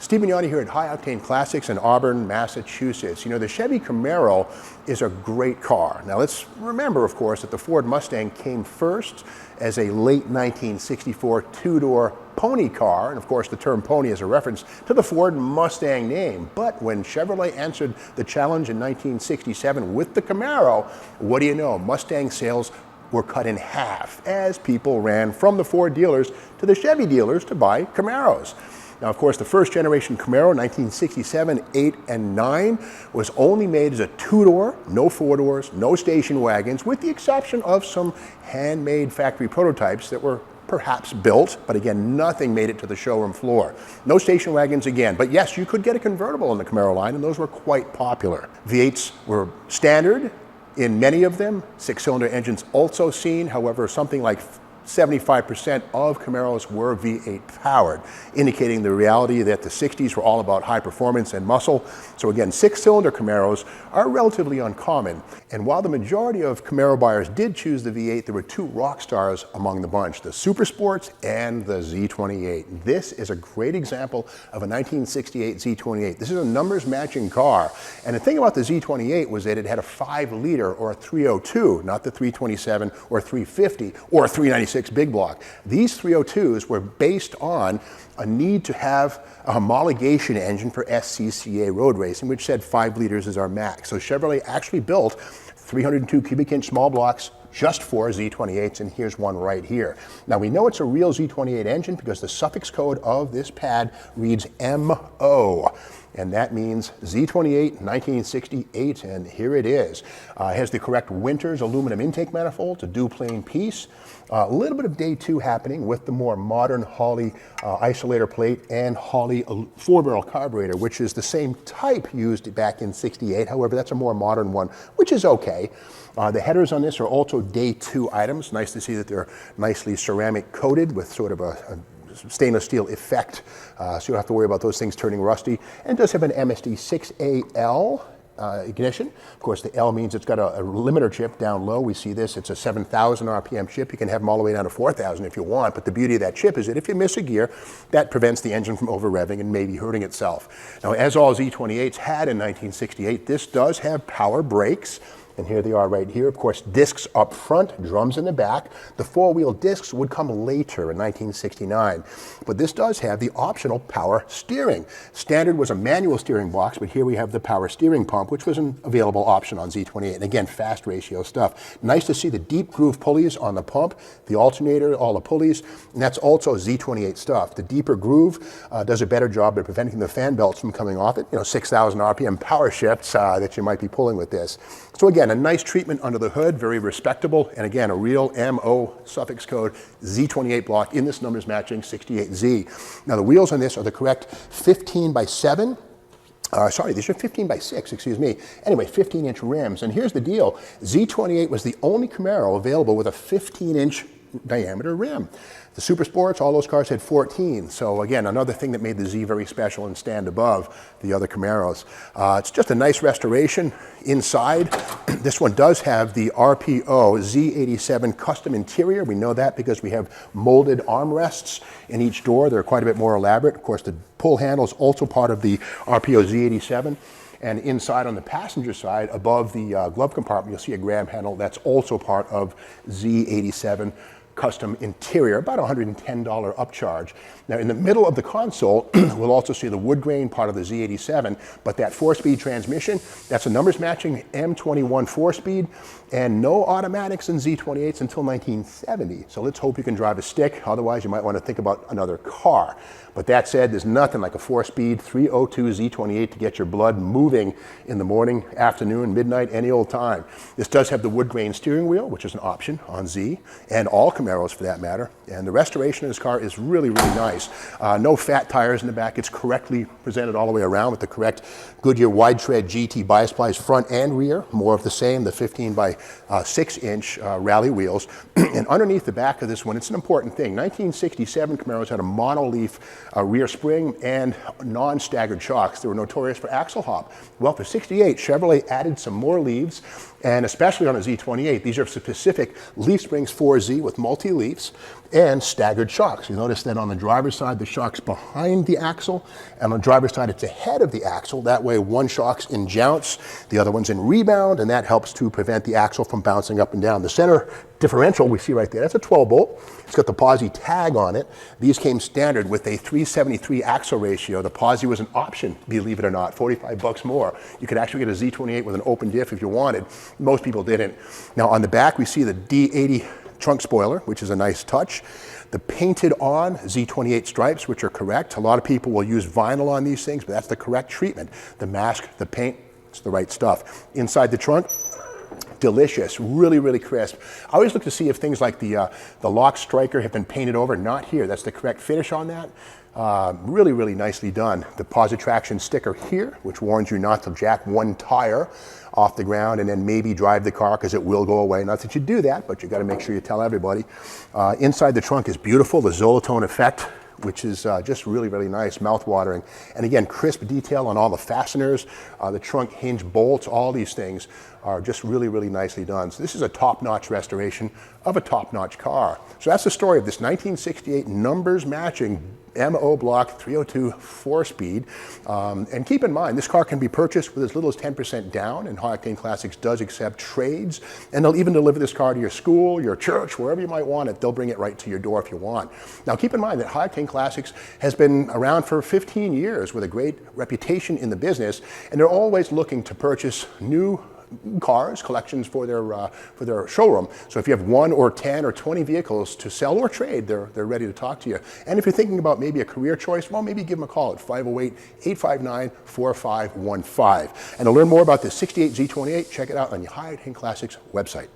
Steve Magnante here at High-Octane Classics in Auburn, Massachusetts. You know, the Chevy Camaro is a great car. Now let's remember, of course, that the Ford Mustang came first as a late 1964 two-door pony car, and of course the term pony is a reference to the Ford Mustang name. But when Chevrolet answered the challenge in 1967 with the Camaro, what do you know? Mustang sales were cut in half as people ran from the Ford dealers to the Chevy dealers to buy Camaros. Now, of course, the first generation Camaro, 1967, 8, and 9, was only made as a two-door, no four-doors, no station wagons, with the exception of some handmade factory prototypes that were perhaps built, but again, nothing made it to the showroom floor. No station wagons again, but yes, you could get a convertible in the Camaro line, and those were quite popular. V8s were standard in many of them. Six-cylinder engines also seen, however, something like 75% of Camaros were V8 powered, indicating the reality that the 60s were all about high performance and muscle. So again, six-cylinder Camaros are relatively uncommon. And while the majority of Camaro buyers did choose the V8, there were two rock stars among the bunch, the Super Sports and the Z28. This is a great example of a 1968 Z28. This is a numbers matching car. And the thing about the Z28 was that it had a 5-liter or a 302, not the 327 or 350 or 396 big block. These 302s were based on a need to have a homologation engine for SCCA road racing, which said 5 liters is our max. So Chevrolet actually built 302 cubic inch small blocks just for Z28s, and here's one right here. Now we know it's a real Z28 engine because the suffix code of this pad reads MO. And that means Z28 1968, and here it is. It has the correct Winters aluminum intake manifold to duplane piece. A little bit of day 2 happening with the more modern Holley isolator plate and Holley 4-barrel carburetor, which is the same type used back in 68. However, that's a more modern one, which is okay. The headers on this are also day 2 items. Nice to see that they're nicely ceramic coated with sort of a stainless steel effect, so you don't have to worry about those things turning rusty. And it does have an MSD 6AL ignition. Of course, the L means it's got a limiter chip down low. We see this, it's a 7,000 RPM chip. You can have them all the way down to 4,000 if you want, but the beauty of that chip is that if you miss a gear, that prevents the engine from over-revving and maybe hurting itself. Now, as all Z28s had in 1968, this does have power brakes. And here they are right here. Of course, discs up front, drums in the back. The 4-wheel discs would come later in 1969. But this does have the optional power steering. Standard was a manual steering box, but here we have the power steering pump, which was an available option on Z28. And again, fast ratio stuff. Nice to see the deep groove pulleys on the pump, the alternator, all the pulleys, and that's also Z28 stuff. The deeper groove does a better job at preventing the fan belts from coming off it. You know, 6,000 RPM power shifts that you might be pulling with this. So again, a nice treatment under the hood, very respectable, and again, a real MO suffix code Z28 block in this numbers matching 68Z. Now the wheels on this are the correct 15 by 7. Sorry, these are 15 by 6, excuse me. Anyway, 15-inch rims. And here's the deal. Z28 was the only Camaro available with a 15-inch diameter rim. The Super Sports, all those cars had 14. So again, another thing that made the Z very special and stand above the other Camaros. It's just a nice restoration inside. This one does have the RPO Z87 custom interior. We know that because we have molded armrests in each door. They're quite a bit more elaborate. Of course, the pull handle is also part of the RPO Z87. And inside on the passenger side, above the glove compartment, you'll see a grab handle. That's also part of Z87 custom interior, about $110 upcharge. Now in the middle of the console, we'll also see the wood grain part of the Z87, but that 4-speed transmission, that's a numbers matching M21 4-speed, and no automatics in Z28s until 1970. So let's hope you can drive a stick, otherwise you might want to think about another car. But that said, there's nothing like a 4-speed 302 Z28 to get your blood moving in the morning, afternoon, midnight, any old time. This does have the wood grain steering wheel, which is an option on Z, and all Camaros for that matter. And the restoration of this car is really, really nice. No fat tires in the back. It's correctly presented all the way around with the correct Goodyear wide tread GT bias plies front and rear. More of the same, the 15 by 6-inch rally wheels. And underneath the back of this one, it's an important thing. 1967 Camaros had a monoleaf rear spring and non-staggered shocks. They were notorious for axle hop. Well, for 68, Chevrolet added some more leaves And especially on a Z28, these are specific leaf springs 4Z with multi-leafs and staggered shocks. You notice that on the driver's side, the shock's behind the axle, and on the driver's side, it's ahead of the axle. That way, one shock's in jounce, the other one's in rebound, and that helps to prevent the axle from bouncing up and down. The center differential we see right there, that's a 12-bolt. It's got the posi tag on it. These came standard with a 373 axle ratio. The posi was an option, believe it or not, 45 bucks more. You could actually get a Z28 with an open diff if you wanted. Most people didn't. Now on the back, we see the D80 trunk spoiler, which is a nice touch. The painted on Z28 stripes, which are correct. A lot of people will use vinyl on these things, but that's the correct treatment. The mask, the paint, it's the right stuff. Inside the trunk, delicious, really, really crisp. I always look to see if things like the lock striker have been painted over. Not here. That's the correct finish on that. Really, really nicely done. The Posi Traction sticker here, which warns you not to jack one tire off the ground and then maybe drive the car because it will go away. Not that you do that, but you got to make sure you tell everybody. Inside the trunk is beautiful. The Zolatone effect, which is just really, really nice, mouth-watering. And again, crisp detail on all the fasteners, the trunk hinge bolts, all these things are just really, really nicely done. So this is a top-notch restoration of a top-notch car. So that's the story of this 1968 numbers matching MO block 302 4-speed. And keep in mind, this car can be purchased with as little as 10% down, and High Octane Classics does accept trades. And they'll even deliver this car to your school, your church, wherever you might want it. They'll bring it right to your door if you want. Now keep in mind that High Octane Classics has been around for 15 years with a great reputation in the business, and they're always looking to purchase new cars, collections for their showroom. So if you have 1 or 10 or 20 vehicles to sell or trade, they're ready to talk to you. And if you're thinking about maybe a career choice, well, maybe give them a call at 508-859-4515. And to learn more about the 68 Z28, check it out on your High Octane Classics website.